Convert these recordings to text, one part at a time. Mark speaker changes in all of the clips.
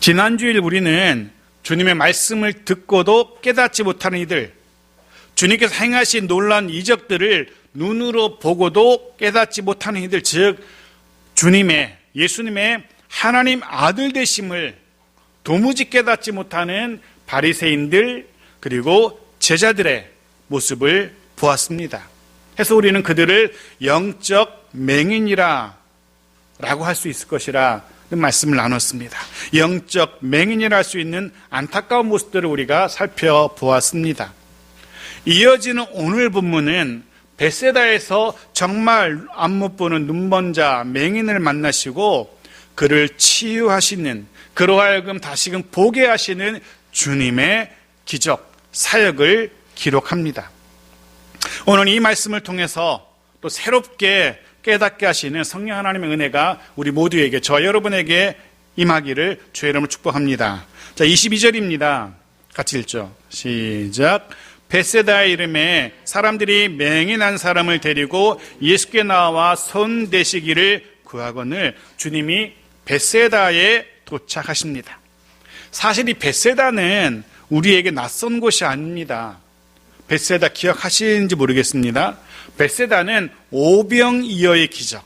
Speaker 1: 지난주일 우리는 주님의 말씀을 듣고도 깨닫지 못하는 이들, 주님께서 행하신 놀라운 이적들을 눈으로 보고도 깨닫지 못하는 이들, 즉 예수님의 하나님 아들 되심을 도무지 깨닫지 못하는 바리새인들 그리고 제자들의 모습을 보았습니다. 해서 우리는 그들을 영적 맹인이라 라고 할 수 있을 것이라 말씀을 나눴습니다. 영적 맹인이라 할 수 있는 안타까운 모습들을 우리가 살펴보았습니다. 이어지는 오늘 본문은 벳세다에서 정말 앞 못 보는 눈먼 자 맹인을 만나시고 그를 치유하시는, 그로 하여금 다시금 보게 하시는 주님의 기적, 사역을 기록합니다. 오늘 이 말씀을 통해서 또 새롭게 깨닫게 하시는 성령 하나님의 은혜가 우리 모두에게, 저와 여러분에게 임하기를 주의 이름으로 축복합니다. 자, 22절입니다. 같이 읽죠. 시작. 벳세다의 이름에 사람들이 맹인한 사람을 데리고 예수께 나와 손 대시기를 구하거늘 주님이 벳세다에 도착하십니다. 사실 이 벳세다는 우리에게 낯선 곳이 아닙니다. 벳세다 기억하시는지 모르겠습니다. 벳세다는 오병이어의 기적,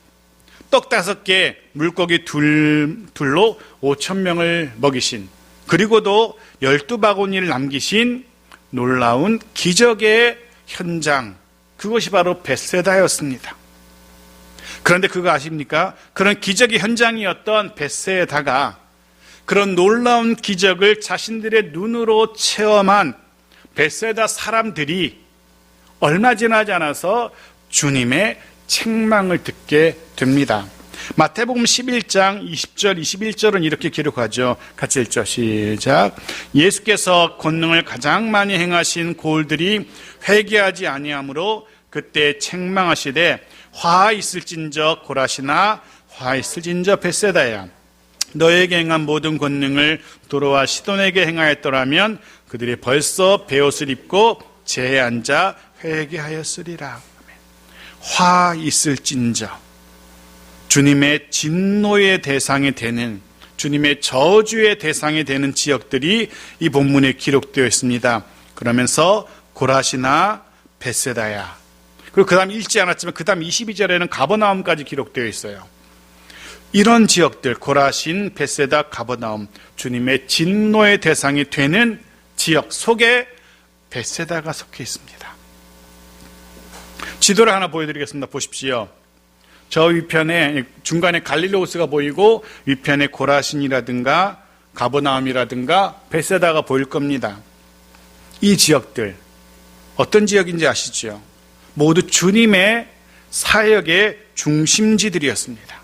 Speaker 1: 떡 5개, 물고기 둘로 5,000명을 먹이신, 그리고도 12바구니를 남기신 놀라운 기적의 현장, 그것이 바로 벳세다였습니다. 그런데 그거 아십니까? 그런 기적의 현장이었던 벳세다가 그런 놀라운 기적을 자신들의 눈으로 체험한 벳세다 사람들이 얼마 지나지 않아서 주님의 책망을 듣게 됩니다. 마태복음 11장 20절 21절은 이렇게 기록하죠. 같이 읽죠. 시작. 예수께서 권능을 가장 많이 행하신 고을들이 회개하지 아니하므로 그때 책망하시되 화 있을진저 고라시나 화 있을진저 벳세다야, 너에게 행한 모든 권능을 도로와 시돈에게 행하였더라면 그들이 벌써 베옷을 입고 재에 앉아 회개하였으리라. 화 있을진저, 주님의 진노의 대상이 되는, 주님의 저주의 대상이 되는 지역들이 이 본문에 기록되어 있습니다. 그러면서 고라시나 벳세다야, 그리고 그 다음 읽지 않았지만 그 다음 22절에는 가버나움까지 기록되어 있어요. 이런 지역들, 고라신, 벳세다, 가버나움, 주님의 진노의 대상이 되는 지역 속에 벳세다가 속해 있습니다. 지도를 하나 보여드리겠습니다. 보십시오. 저 위편에 중간에 갈릴로스가 보이고 위편에 고라신이라든가 가버나움이라든가 벳세다가 보일 겁니다. 이 지역들 어떤 지역인지 아시죠? 모두 주님의 사역의 중심지들이었습니다.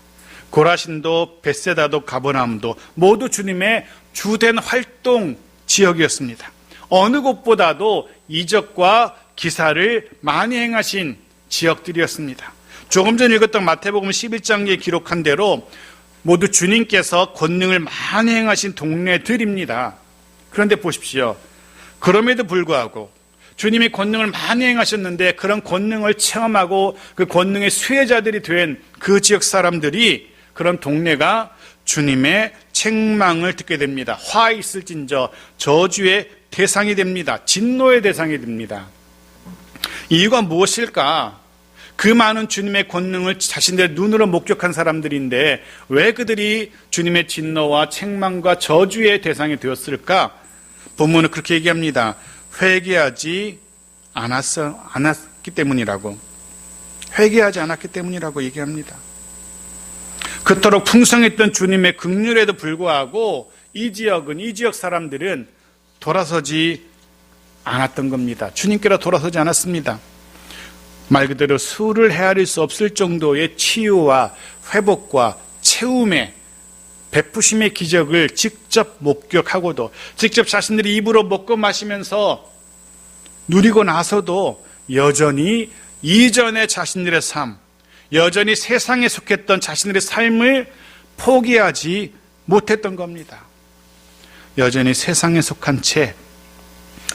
Speaker 1: 고라신도 벳세다도 가버나움도 모두 주님의 주된 활동 지역이었습니다. 어느 곳보다도 이적과 기사를 많이 행하신 지역들이었습니다. 조금 전 읽었던 마태복음 11장에 기록한 대로 모두 주님께서 권능을 많이 행하신 동네들입니다. 그런데 보십시오. 그럼에도 불구하고 주님이 권능을 많이 행하셨는데 그런 권능을 체험하고 그 권능의 수혜자들이 된 그 지역 사람들이, 그런 동네가 주님의 책망을 듣게 됩니다. 화 있을진저, 저주의 대상이 됩니다. 진노의 대상이 됩니다. 이유가 무엇일까? 그 많은 주님의 권능을 자신들의 눈으로 목격한 사람들인데 왜 그들이 주님의 진노와 책망과 저주의 대상이 되었을까? 본문은 그렇게 얘기합니다. 회개하지 않았기 때문이라고. 회개하지 않았기 때문이라고 얘기합니다. 그토록 풍성했던 주님의 긍휼에도 불구하고 이 지역 사람들은 돌아서지 않았던 겁니다. 주님께로 돌아서지 않았습니다. 말 그대로 수를 헤아릴 수 없을 정도의 치유와 회복과 채움의 베푸심의 기적을 직접 목격하고도, 직접 자신들이 입으로 먹고 마시면서 누리고 나서도 여전히 이전의 자신들의 삶, 여전히 세상에 속했던 자신들의 삶을 포기하지 못했던 겁니다. 여전히 세상에 속한 채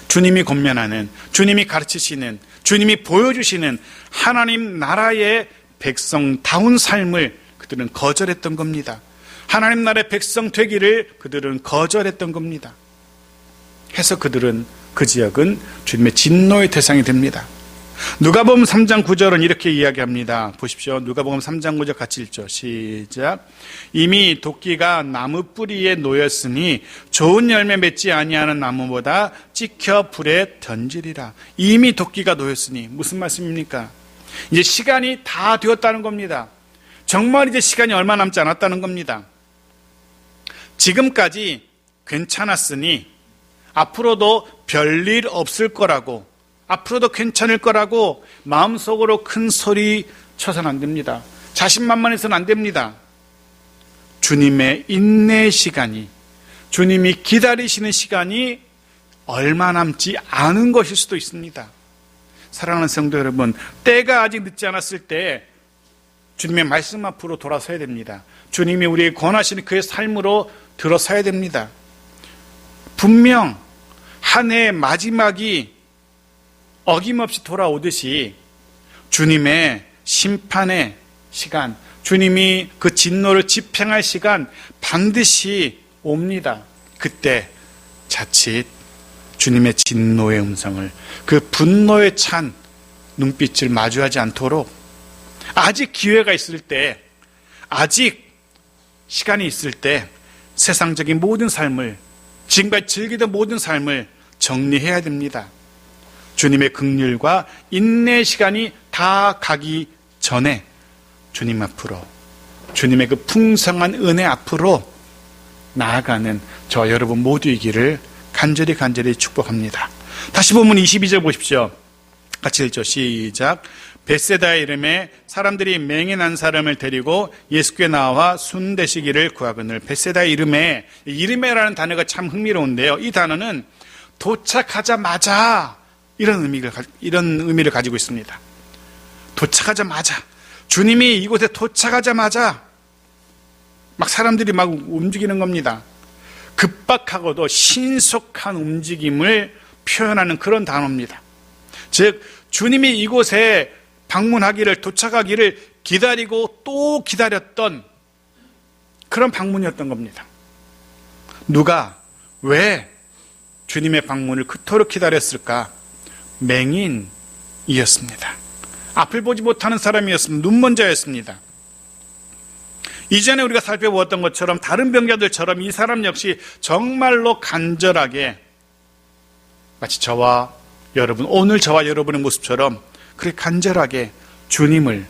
Speaker 1: 주님이 권면하는, 주님이 가르치시는, 주님이 보여주시는 하나님 나라의 백성다운 삶을 그들은 거절했던 겁니다. 하나님 나라의 백성 되기를 그들은 거절했던 겁니다. 해서 그들은 그 지역은 주님의 진노의 대상이 됩니다. 누가복음 3장 9절은 이렇게 이야기합니다. 보십시오. 누가복음 3장 9절 같이 읽죠. 시작. 이미 도끼가 나무 뿌리에 놓였으니 좋은 열매 맺지 아니하는 나무보다 찍혀 불에 던지리라. 이미 도끼가 놓였으니 무슨 말씀입니까? 이제 시간이 다 되었다는 겁니다. 정말 이제 시간이 얼마 남지 않았다는 겁니다. 지금까지 괜찮았으니 앞으로도 별일 없을 거라고, 앞으로도 괜찮을 거라고 마음속으로 큰 소리 쳐서는 안 됩니다. 자신만만해서는 안 됩니다. 주님의 인내의 시간이, 주님이 기다리시는 시간이 얼마 남지 않은 것일 수도 있습니다. 사랑하는 성도 여러분, 때가 아직 늦지 않았을 때 주님의 말씀 앞으로 돌아서야 됩니다. 주님이 우리에게 권하시는 그의 삶으로 들어서야 됩니다. 분명 한 해의 마지막이 어김없이 돌아오듯이 주님의 심판의 시간, 주님이 그 진노를 집행할 시간 반드시 옵니다. 그때 자칫 주님의 진노의 음성을, 그 분노에 찬 눈빛을 마주하지 않도록 아직 기회가 있을 때, 아직 시간이 있을 때 세상적인 모든 삶을, 지금까지 즐기던 모든 삶을 정리해야 됩니다. 주님의 긍휼과 인내의 시간이 다 가기 전에 주님 앞으로, 주님의 그 풍성한 은혜 앞으로 나아가는 저 여러분 모두이기를 간절히 축복합니다. 다시 보면 22절 보십시오. 같이 읽죠. 시작. 벳세다의 이름에 사람들이 맹인 한 사람을 데리고 예수께 나와 순되시기를 구하거늘. 벳세다의 이름에라는 단어가 참 흥미로운데요. 이 단어는 도착하자마자 이런 의미를 가지고 있습니다. 도착하자마자, 주님이 이곳에 도착하자마자 막 사람들이 막 움직이는 겁니다. 급박하고도 신속한 움직임을 표현하는 그런 단어입니다. 즉 주님이 이곳에 방문하기를, 도착하기를 기다리고 또 기다렸던 그런 방문이었던 겁니다. 누가 왜 주님의 방문을 그토록 기다렸을까? 맹인이었습니다. 앞을 보지 못하는 사람이었습니다. 눈먼자였습니다. 이전에 우리가 살펴보았던 것처럼 다른 병자들처럼 이 사람 역시 정말로 간절하게, 마치 저와 여러분, 오늘 저와 여러분의 모습처럼 그렇게 간절하게 주님의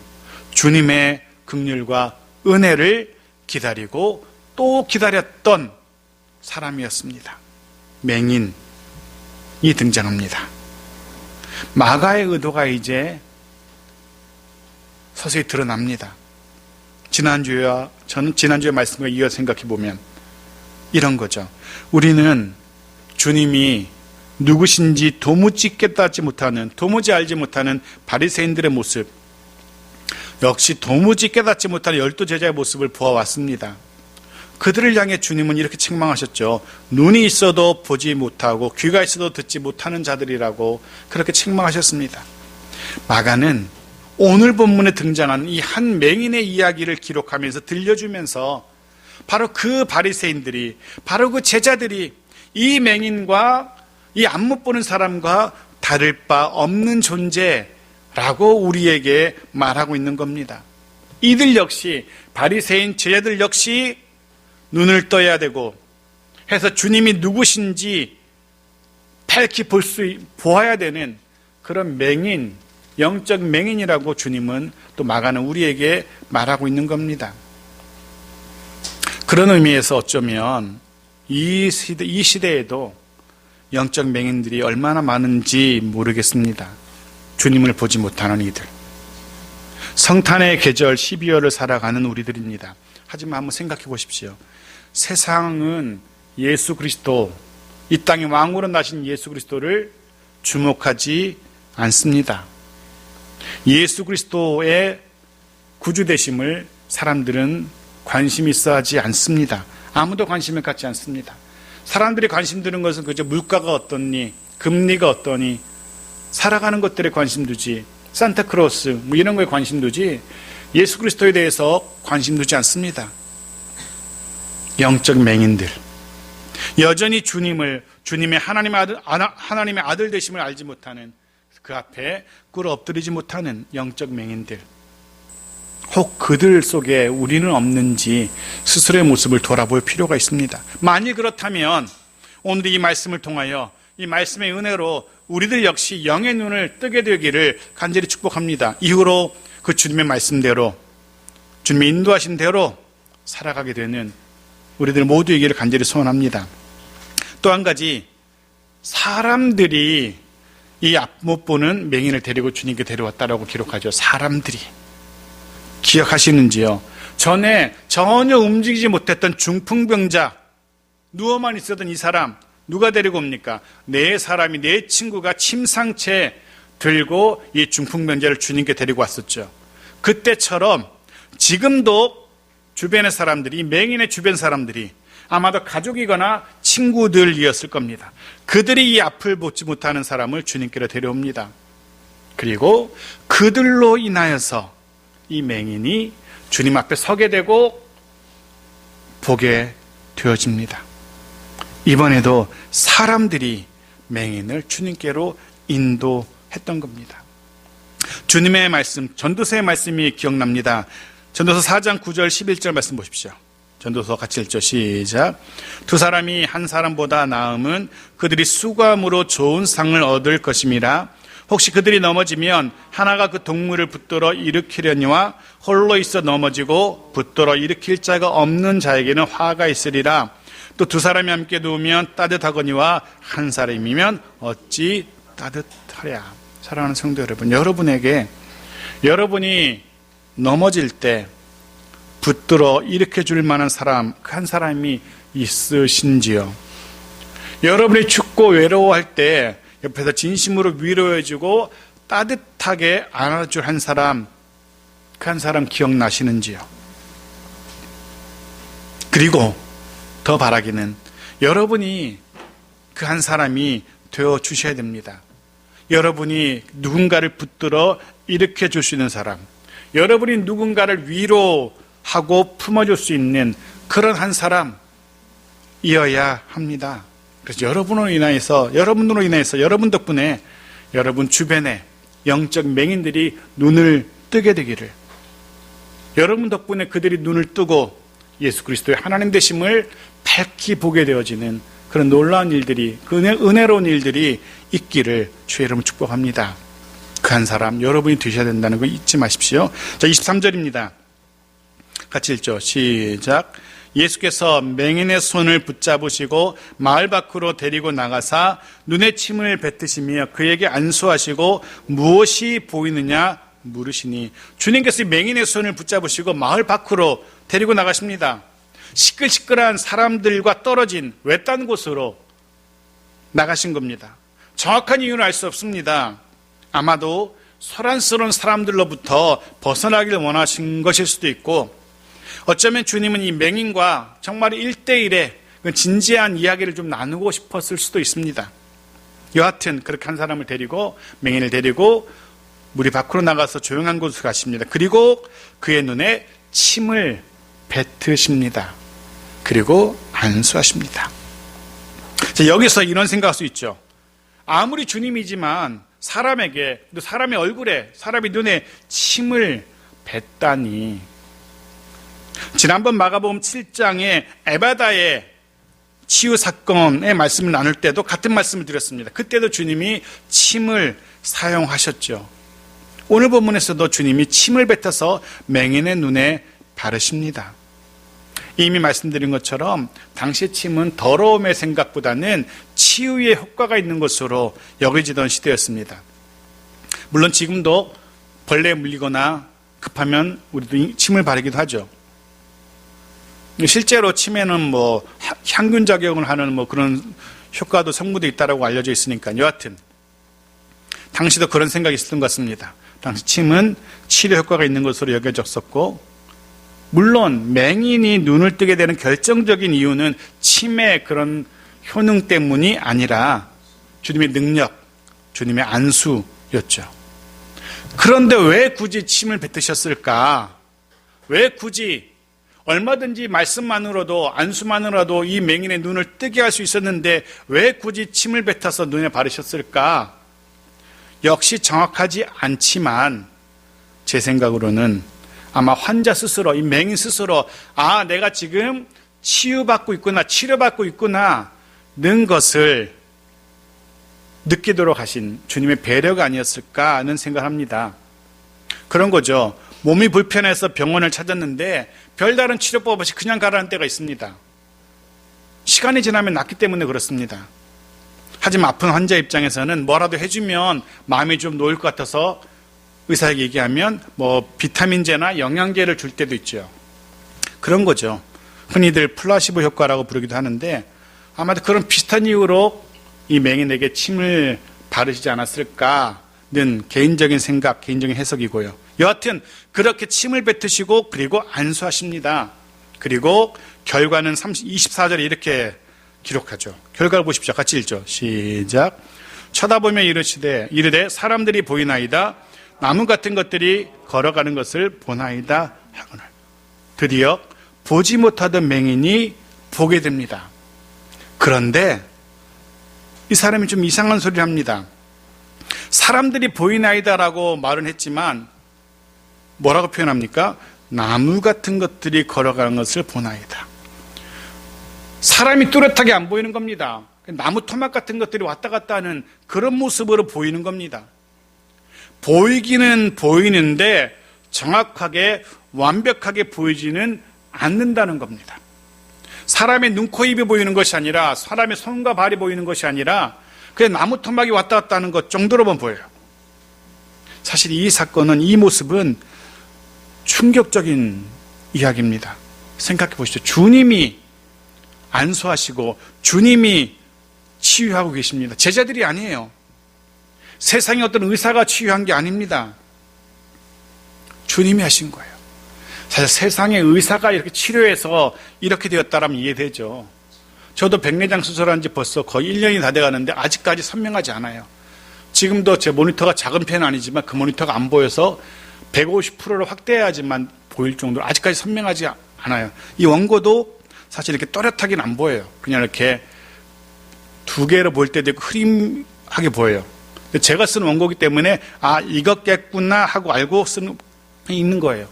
Speaker 1: 긍휼과 은혜를 기다리고 또 기다렸던 사람이었습니다. 맹인이 등장합니다. 마가의 의도가 이제 서서히 드러납니다. 지난주의 말씀과 이어 생각해 보면 이런 거죠. 우리는 주님이 누구신지 도무지 깨닫지 못하는, 도무지 알지 못하는 바리새인들의 모습, 역시 도무지 깨닫지 못하는 12제자의 모습을 보아왔습니다. 그들을 향해 주님은 이렇게 책망하셨죠. 눈이 있어도 보지 못하고 귀가 있어도 듣지 못하는 자들이라고 그렇게 책망하셨습니다. 마가는 오늘 본문에 등장하는 이 한 맹인의 이야기를 기록하면서 들려주면서 바로 그 바리새인들이, 바로 그 제자들이 이 맹인과 이 안 못 보는 사람과 다를 바 없는 존재라고 우리에게 말하고 있는 겁니다. 이들 역시, 바리새인 제자들 역시 눈을 떠야 되고 해서 주님이 누구신지 밝히 보아야 되는 그런 맹인, 영적 맹인이라고 주님은 또 마가는 우리에게 말하고 있는 겁니다. 그런 의미에서 어쩌면 이 시대에도 영적 맹인들이 얼마나 많은지 모르겠습니다. 주님을 보지 못하는 이들, 성탄의 계절 12월을 살아가는 우리들입니다. 하지만 한번 생각해 보십시오. 세상은 예수 그리스도, 이 땅에 왕으로 나신 예수 그리스도를 주목하지 않습니다. 예수 그리스도의 구주되심을 사람들은 관심 있어 하지 않습니다. 아무도 관심을 갖지 않습니다. 사람들이 관심 두는 것은 그저 물가가 어떠니, 금리가 어떠니, 살아가는 것들에 관심 두지, 산타크로스 이런 거에 관심 두지 예수 그리스도에 대해서 관심 두지 않습니다. 영적 맹인들, 여전히 주님의 하나님의 아들 되심을 알지 못하는, 그 앞에 꿇어 엎드리지 못하는 영적 맹인들, 혹 그들 속에 우리는 없는지 스스로의 모습을 돌아볼 필요가 있습니다. 만일 그렇다면 오늘 이 말씀을 통하여, 이 말씀의 은혜로 우리들 역시 영의 눈을 뜨게 되기를 간절히 축복합니다. 이후로 그 주님의 말씀대로, 주님의 인도하신 대로 살아가게 되는 우리들 모두이기를 간절히 소원합니다. 또 한 가지, 사람들이 이 앞 못 보는 맹인을 데리고 주님께 데려왔다라고 기록하죠. 사람들이. 기억하시는지요? 전에 전혀 움직이지 못했던 중풍병자, 누워만 있었던 이 사람, 누가 데리고 옵니까? 네 사람이, 네 친구가 침상채 들고 이 중풍병자를 주님께 데리고 왔었죠. 그때처럼 지금도 주변의 사람들이, 맹인의 주변 사람들이 아마도 가족이거나 친구들이었을 겁니다. 그들이 이 앞을 보지 못하는 사람을 주님께로 데려옵니다. 그리고 그들로 인하여서 이 맹인이 주님 앞에 서게 되고 보게 되어집니다. 이번에도 사람들이 맹인을 주님께로 인도했던 겁니다. 주님의 말씀, 전도서의 말씀이 기억납니다. 전도서 4장 9절 11절 말씀 보십시오. 전도서 같이 읽죠. 시작. 두 사람이 한 사람보다 나음은 그들이 수고함으로 좋은 상을 얻을 것임이라. 혹시 그들이 넘어지면 하나가 그 동물을 붙들어 일으키려니와 홀로 있어 넘어지고 붙들어 일으킬 자가 없는 자에게는 화가 있으리라. 또 두 사람이 함께 누우면 따뜻하거니와 한 사람이면 어찌 따뜻하랴. 사랑하는 성도 여러분, 여러분에게 여러분이 넘어질 때 붙들어 일으켜 줄 만한 사람, 한 사람이 있으신지요? 여러분이 춥고 외로워할 때 옆에서 진심으로 위로해주고 따뜻하게 안아줄 한 사람, 그 한 사람 기억나시는지요? 그리고 더 바라기는 여러분이 그 한 사람이 되어 주셔야 됩니다. 여러분이 누군가를 붙들어 일으켜 줄 수 있는 사람, 여러분이 누군가를 위로하고 품어줄 수 있는 그런 한 사람이어야 합니다. 그래서 여러분으로 인하여서 여러분 덕분에 여러분 주변에 영적 맹인들이 눈을 뜨게 되기를, 여러분 덕분에 그들이 눈을 뜨고 예수 그리스도의 하나님 되심을 밝히 보게 되어지는 그런 놀라운 일들이, 그 은혜로운 일들이 있기를 주의 이름으로 축복합니다. 그 한 사람 여러분이 되셔야 된다는 거 잊지 마십시오. 자, 23절입니다. 같이 읽죠. 시작. 예수께서 맹인의 손을 붙잡으시고 마을 밖으로 데리고 나가사 눈에 침을 뱉으시며 그에게 안수하시고 무엇이 보이느냐 물으시니, 주님께서 맹인의 손을 붙잡으시고 마을 밖으로 데리고 나가십니다. 시끌시끌한 사람들과 떨어진 외딴 곳으로 나가신 겁니다. 정확한 이유는 알 수 없습니다. 아마도 소란스러운 사람들로부터 벗어나기를 원하신 것일 수도 있고, 어쩌면 주님은 이 맹인과 정말 1대1의 진지한 이야기를 좀 나누고 싶었을 수도 있습니다. 여하튼 그렇게 한 사람을 데리고, 맹인을 데리고 무리 밖으로 나가서 조용한 곳으로 가십니다. 그리고 그의 눈에 침을 뱉으십니다. 그리고 안수하십니다. 자, 여기서 이런 생각할 수 있죠. 아무리 주님이지만 사람에게, 또 사람의 얼굴에, 사람의 눈에 침을 뱉다니. 지난번 마가복음 7장에 에바다의 치유 사건의 말씀을 나눌 때도 같은 말씀을 드렸습니다. 그때도 주님이 침을 사용하셨죠. 오늘 본문에서도 주님이 침을 뱉어서 맹인의 눈에 바르십니다. 이미 말씀드린 것처럼 당시 침은 더러움의 생각보다는 치유의 효과가 있는 것으로 여겨지던 시대였습니다. 물론 지금도 벌레에 물리거나 급하면 우리도 침을 바르기도 하죠. 실제로 침에는 향균 작용을 하는 그런 효과도 성분도 있다라고 알려져 있으니까, 여하튼 당시도 그런 생각이 있었던 것 같습니다. 당시 침은 치료 효과가 있는 것으로 여겨졌었고, 물론 맹인이 눈을 뜨게 되는 결정적인 이유는 침의 그런 효능 때문이 아니라 주님의 능력, 주님의 안수였죠. 그런데 왜 굳이 침을 뱉으셨을까? 왜 굳이 얼마든지 말씀만으로도 안수만으로도 이 맹인의 눈을 뜨게 할 수 있었는데 왜 굳이 침을 뱉어서 눈에 바르셨을까? 역시 정확하지 않지만 제 생각으로는 아마 환자 스스로, 이 맹인 스스로 내가 지금 치유받고 있구나, 치료받고 있구나 는 것을 느끼도록 하신 주님의 배려가 아니었을까 하는 생각을 합니다. 그런 거죠. 몸이 불편해서 병원을 찾았는데 별다른 치료법 없이 그냥 가라는 때가 있습니다. 시간이 지나면 낫기 때문에 그렇습니다. 하지만 아픈 환자 입장에서는 뭐라도 해주면 마음이 좀 놓일 것 같아서 의사에게 얘기하면 비타민제나 영양제를 줄 때도 있죠. 그런 거죠. 흔히들 플라시보 효과라고 부르기도 하는데 아마도 그런 비슷한 이유로 이 맹인에게 침을 바르시지 않았을까는 개인적인 생각, 개인적인 해석이고요. 여하튼 그렇게 침을 뱉으시고 그리고 안수하십니다. 그리고 결과는 24절에 이렇게 기록하죠. 결과를 보십시오. 같이 읽죠. 시작. 쳐다보며 이르되 사람들이 보이나이다. 나무 같은 것들이 걸어가는 것을 보나이다 하거늘. 드디어 보지 못하던 맹인이 보게 됩니다. 그런데 이 사람이 좀 이상한 소리를 합니다. 사람들이 보이나이다라고 말은 했지만 뭐라고 표현합니까? 나무 같은 것들이 걸어가는 것을 보나이다. 사람이 뚜렷하게 안 보이는 겁니다. 나무 토막 같은 것들이 왔다 갔다 하는 그런 모습으로 보이는 겁니다. 보이기는 보이는데 정확하게 완벽하게 보이지는 않는다는 겁니다. 사람의 눈, 코, 입이 보이는 것이 아니라 사람의 손과 발이 보이는 것이 아니라 그냥 나무 토막이 왔다 갔다 하는 것 정도로만 보여요. 사실 이 사건은, 이 모습은 충격적인 이야기입니다. 생각해 보시죠. 주님이 안수하시고 주님이 치유하고 계십니다. 제자들이 아니에요. 세상의 어떤 의사가 치유한 게 아닙니다. 주님이 하신 거예요. 사실 세상의 의사가 이렇게 치료해서 이렇게 되었다라면 이해되죠. 저도 백내장 수술한 지 벌써 거의 1년이 다 돼가는데 아직까지 선명하지 않아요. 지금도 제 모니터가 작은 편은 아니지만 그 모니터가 안 보여서 150%를 확대해야지만 보일 정도로 아직까지 선명하지 않아요. 이 원고도 사실 이렇게 또렷하긴 안 보여요. 그냥 이렇게 두 개로 볼 때도 있고 흐림하게 보여요. 제가 쓰는 원고기 때문에 이거겠구나 하고 알고 쓰는 있는 거예요.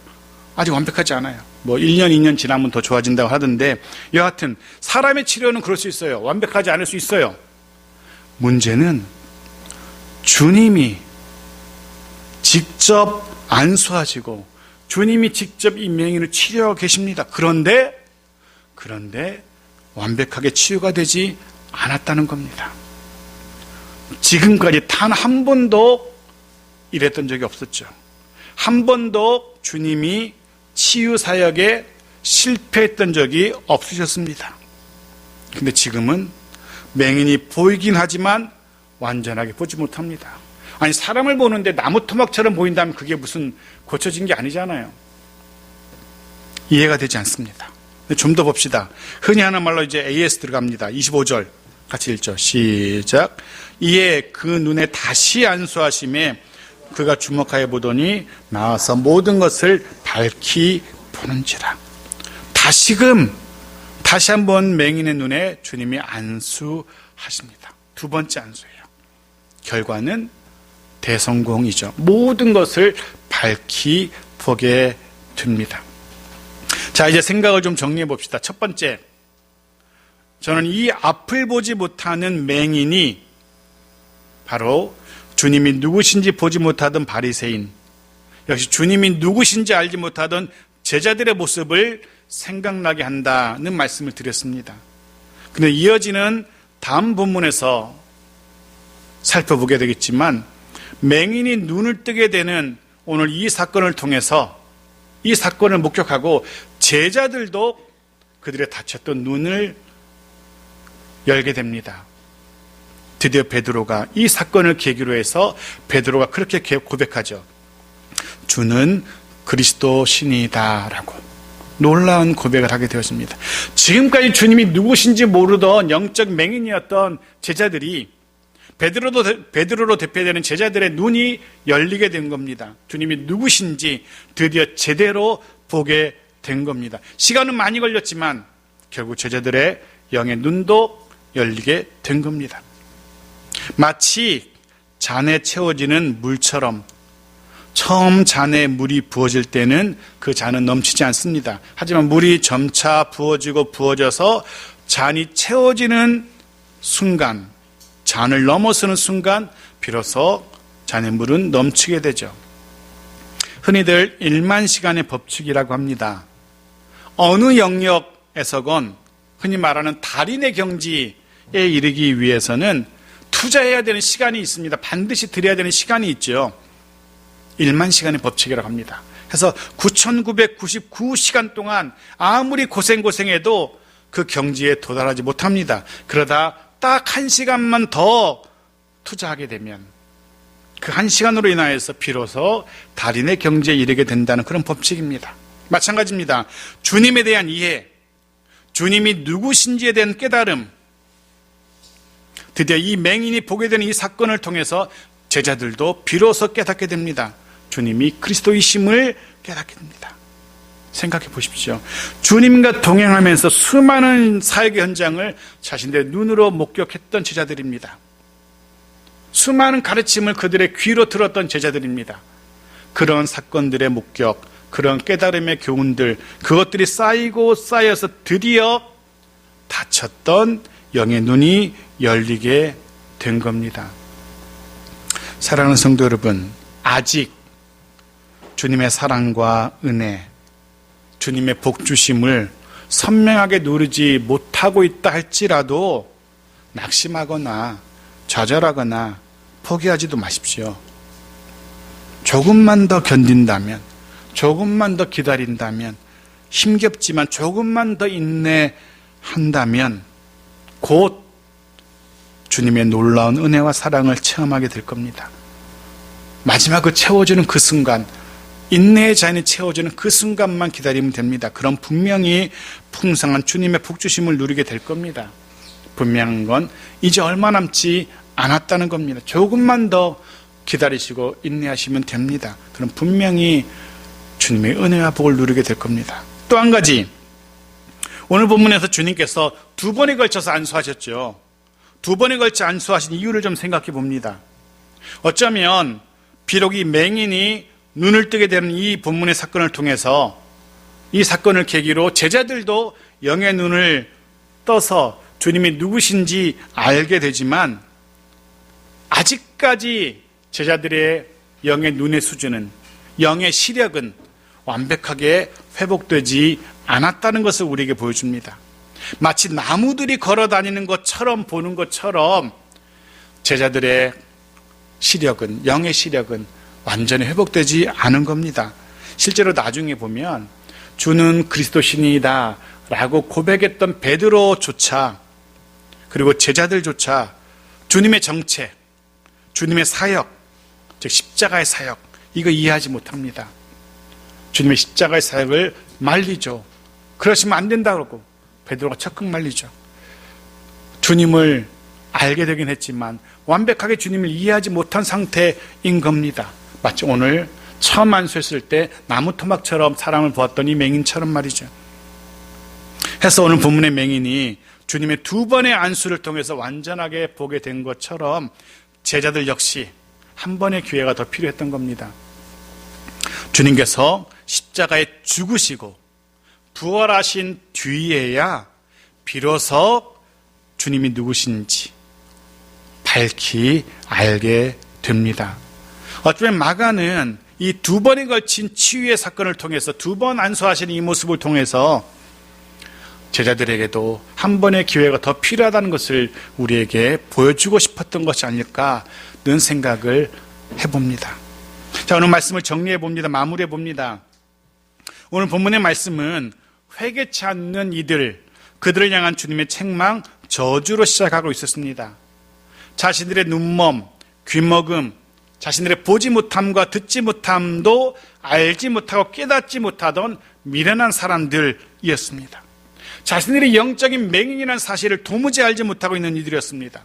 Speaker 1: 아직 완벽하지 않아요. 1년, 2년 지나면 더 좋아진다고 하던데 여하튼 사람의 치료는 그럴 수 있어요. 완벽하지 않을 수 있어요. 문제는 주님이 직접 안수하시고 주님이 직접 이 맹인을 치료하고 계십니다. 그런데 완벽하게 치유가 되지 않았다는 겁니다. 지금까지 단 한 번도 이랬던 적이 없었죠. 한 번도 주님이 치유 사역에 실패했던 적이 없으셨습니다. 근데 지금은 맹인이 보이긴 하지만 완전하게 보지 못합니다. 아니, 사람을 보는데 나무 토막처럼 보인다면 그게 무슨 고쳐진 게 아니잖아요. 이해가 되지 않습니다. 좀 더 봅시다. 흔히 하는 말로 이제 AS 들어갑니다. 25절 같이 읽죠. 시작. 이에 그 눈에 다시 안수하심에 그가 주목하여 보더니 나와서 모든 것을 밝히 보는지라. 다시 한번 맹인의 눈에 주님이 안수하십니다. 두 번째 안수예요. 결과는 대성공이죠. 모든 것을 밝히 보게 됩니다. 자, 이제 생각을 좀 정리해 봅시다. 첫 번째, 저는 이 앞을 보지 못하는 맹인이 바로 주님이 누구신지 보지 못하던 바리새인, 역시 주님이 누구신지 알지 못하던 제자들의 모습을 생각나게 한다는 말씀을 드렸습니다. 그런데 이어지는 다음 본문에서 살펴보게 되겠지만 맹인이 눈을 뜨게 되는 오늘 이 사건을 통해서 이 사건을 목격하고 제자들도 그들의 닫혔던 눈을 열게 됩니다. 드디어 베드로가 이 사건을 계기로 해서 베드로가 그렇게 고백하죠. 주는 그리스도신이다 라고 놀라운 고백을 하게 되었습니다. 지금까지 주님이 누구신지 모르던 영적 맹인이었던 제자들이 베드로로 대표되는 제자들의 눈이 열리게 된 겁니다. 주님이 누구신지 드디어 제대로 보게 된 겁니다. 시간은 많이 걸렸지만 결국 제자들의 영의 눈도 열리게 된 겁니다. 마치 잔에 채워지는 물처럼 처음 잔에 물이 부어질 때는 그 잔은 넘치지 않습니다. 하지만 물이 점차 부어지고 부어져서 잔이 채워지는 순간, 잔을 넘어서는 순간 비로소 잔의 물은 넘치게 되죠. 흔히들 1만 시간의 법칙이라고 합니다. 어느 영역에서건 흔히 말하는 달인의 경지에 이르기 위해서는 투자해야 되는 시간이 있습니다. 반드시 드려야 되는 시간이 있죠. 1만 시간의 법칙이라고 합니다. 그래서 9,999시간 동안 아무리 고생해도 그 경지에 도달하지 못합니다. 그러다 딱 1시간만 더 투자하게 되면 그 1시간으로 인하여서 비로소 달인의 경지에 이르게 된다는 그런 법칙입니다. 마찬가지입니다. 주님에 대한 이해, 주님이 누구신지에 대한 깨달음, 드디어 이 맹인이 보게 되는 이 사건을 통해서 제자들도 비로소 깨닫게 됩니다. 주님이 그리스도이심을 깨닫게 됩니다. 생각해 보십시오. 주님과 동행하면서 수많은 사역의 현장을 자신들의 눈으로 목격했던 제자들입니다. 수많은 가르침을 그들의 귀로 들었던 제자들입니다. 그런 사건들의 목격, 그런 깨달음의 교훈들, 그것들이 쌓여서 드디어 닫혔던 영의 눈이 열리게 된 겁니다. 사랑하는 성도 여러분, 아직 주님의 사랑과 은혜, 주님의 복주심을 선명하게 누리지 못하고 있다 할지라도 낙심하거나 좌절하거나 포기하지도 마십시오. 조금만 더 견딘다면, 조금만 더 기다린다면, 힘겹지만 조금만 더 인내한다면 곧 주님의 놀라운 은혜와 사랑을 체험하게 될 겁니다. 마지막을 채워주는 그 순간, 인내의 잔이 채워주는 그 순간만 기다리면 됩니다. 그럼 분명히 풍성한 주님의 복주심을 누리게 될 겁니다. 분명한 건 이제 얼마 남지 않았다는 겁니다. 조금만 더 기다리시고 인내하시면 됩니다. 그럼 분명히 주님의 은혜와 복을 누리게 될 겁니다. 또 한 가지, 오늘 본문에서 주님께서 2번에 걸쳐서 안수하셨죠. 2번에 걸쳐 안수하신 이유를 좀 생각해 봅니다. 어쩌면 비록 이 맹인이 눈을 뜨게 되는 이 본문의 사건을 통해서 이 사건을 계기로 제자들도 영의 눈을 떠서 주님이 누구신지 알게 되지만 아직까지 제자들의 영의 눈의 수준은, 영의 시력은 완벽하게 회복되지 않았다는 것을 우리에게 보여줍니다. 마치 나무들이 걸어 다니는 것처럼 보는 것처럼 제자들의 시력은, 영의 시력은 완전히 회복되지 않은 겁니다. 실제로 나중에 보면 주는 그리스도신이다 라고 고백했던 베드로조차, 그리고 제자들조차 주님의 정체, 주님의 사역, 즉 십자가의 사역, 이거 이해하지 못합니다. 주님의 십자가의 사역을 말리죠. 그러시면 안 된다 그러고 베드로가 적극 말리죠. 주님을 알게 되긴 했지만 완벽하게 주님을 이해하지 못한 상태인 겁니다. 마치 오늘 처음 안수했을 때 나무 토막처럼 사람을 보았더니 맹인처럼 말이죠. 해서 오늘 본문의 맹인이 주님의 2번의 안수를 통해서 완전하게 보게 된 것처럼 제자들 역시 한 번의 기회가 더 필요했던 겁니다. 주님께서 십자가에 죽으시고 부활하신 뒤에야 비로소 주님이 누구신지 밝히 알게 됩니다. 어쩌면 마가는 이 2번에 걸친 치유의 사건을 통해서 2번 안수하시는 이 모습을 통해서 제자들에게도 한 번의 기회가 더 필요하다는 것을 우리에게 보여주고 싶었던 것이 아닐까는 생각을 해봅니다. 자, 오늘 말씀을 정리해 봅니다. 마무리해 봅니다. 오늘 본문의 말씀은 회개치 않는 이들, 그들을 향한 주님의 책망, 저주로 시작하고 있었습니다. 자신들의 눈멈, 귀먹음, 자신들의 보지 못함과 듣지 못함도 알지 못하고 깨닫지 못하던 미련한 사람들이었습니다. 자신들이 영적인 맹인이라는 사실을 도무지 알지 못하고 있는 이들이었습니다.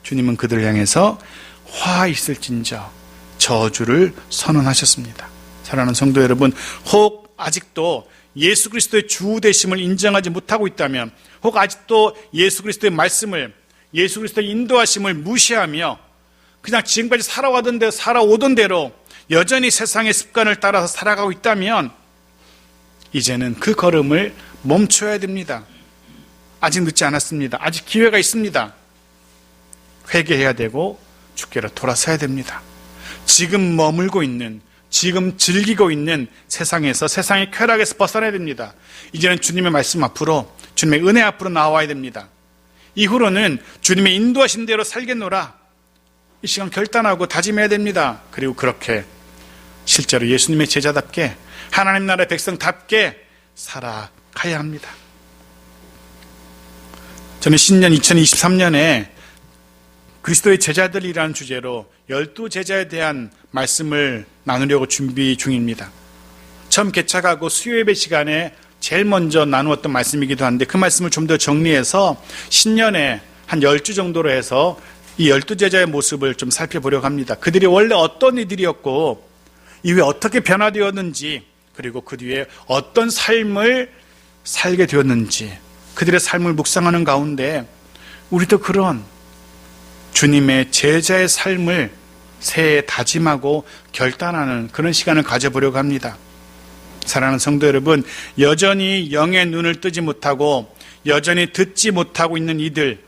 Speaker 1: 주님은 그들을 향해서 화 있을진저 저주를 선언하셨습니다. 사랑하는 성도 여러분, 혹 아직도 예수 그리스도의 주 되심을 인정하지 못하고 있다면, 혹 아직도 예수 그리스도의 말씀을, 예수 그리스도의 인도하심을 무시하며 그냥 지금까지 살아오던 대로 여전히 세상의 습관을 따라서 살아가고 있다면 이제는 그 걸음을 멈춰야 됩니다. 아직 늦지 않았습니다. 아직 기회가 있습니다. 회개해야 되고 주께로 돌아서야 됩니다. 지금 머물고 있는, 지금 즐기고 있는 세상에서, 세상의 쾌락에서 벗어나야 됩니다. 이제는 주님의 말씀 앞으로, 주님의 은혜 앞으로 나와야 됩니다. 이후로는 주님의 인도하신 대로 살겠노라, 이 시간 결단하고 다짐해야 됩니다. 그리고 그렇게 실제로 예수님의 제자답게, 하나님 나라의 백성답게 살아가야 합니다. 저는 신년 2023년에 그리스도의 제자들이라는 주제로 12제자에 대한 말씀을 나누려고 준비 중입니다. 처음 개척하고 수요예배 시간에 제일 먼저 나누었던 말씀이기도 한데, 그 말씀을 좀 더 정리해서 신년에 한 10주 정도로 해서 이 12제자의 모습을 좀 살펴보려고 합니다. 그들이 원래 어떤 이들이었고 이후에 어떻게 변화되었는지, 그리고 그 뒤에 어떤 삶을 살게 되었는지, 그들의 삶을 묵상하는 가운데 우리도 그런 주님의 제자의 삶을 새해 다짐하고 결단하는 그런 시간을 가져보려고 합니다. 사랑하는 성도 여러분, 여전히 영의 눈을 뜨지 못하고 여전히 듣지 못하고 있는 이들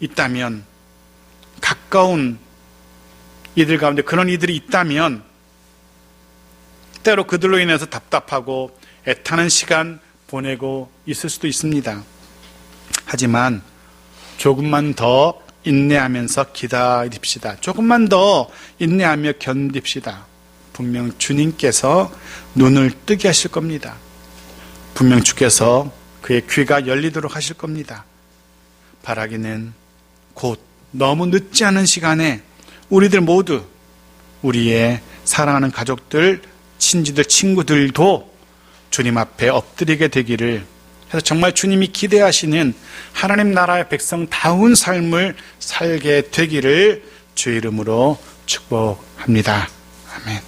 Speaker 1: 있다면, 가까운 이들 가운데 그런 이들이 있다면 때로 그들로 인해서 답답하고 애타는 시간 보내고 있을 수도 있습니다. 하지만 조금만 더 인내하면서 기다립시다. 조금만 더 인내하며 견딥시다. 분명 주님께서 눈을 뜨게 하실 겁니다. 분명 주께서 그의 귀가 열리도록 하실 겁니다. 바라기는 곧 너무 늦지 않은 시간에 우리들 모두, 우리의 사랑하는 가족들, 친지들, 친구들도 주님 앞에 엎드리게 되기를, 해서 정말 주님이 기대하시는 하나님 나라의 백성다운 삶을 살게 되기를 주의 이름으로 축복합니다. 아멘.